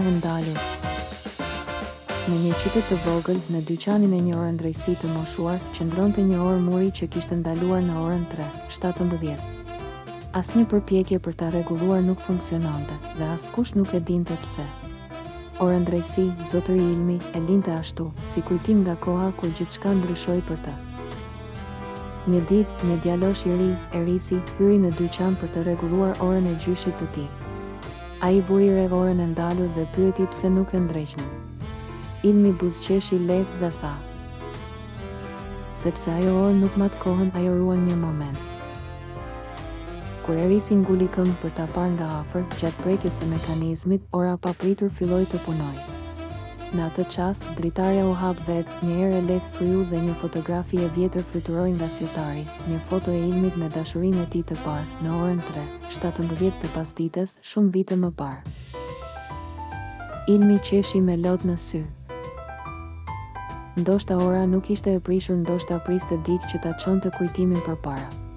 herë ndalur. Në një qytet të vogël, në dyqanin e një orëndrejësi të moshuar, qëndronte një orë muri që kishte ndaluar në orën 3:17. Asnjë përpjekje për ta rregulluar nuk funksiononte, dhe askush nuk e dinte pse. Orëndrejësi, zotëri Ilmi, e linte ashtu, si kujtim nga koha kur gjithçka ndryshoi për të. Një ditë, një djalosh i ri, Erisi, hyri në dyqan për të rregulluar orën e gjyshit të tij. Ai vuri re orën e ndalur dhe pyeti pse nuk e ndreqnin. Ilmi buzëqeshi lehtë dhe tha: "Sepse ajo orë nuk mat kohën, ajo ruan një moment." Kur Erisi nguli këmbë për ta parë nga afër, gjatë prekjes së mekanizmit, ora papritur filloi të punojë. Në atë çast, dritarja u hap vetë, një erë e lehtë fryu dhe një fotografi e vjetër fluturoi nga sirtari, një foto e Ilmit me dashurinë e tij të parë, në orën 3:17 të pasdites, shumë vite më parë. Ilmi qeshi me lot në sy. Ndoshta ora nuk ishte e prishur, ndoshta priste dikë që ta çonte kujtimin përpara.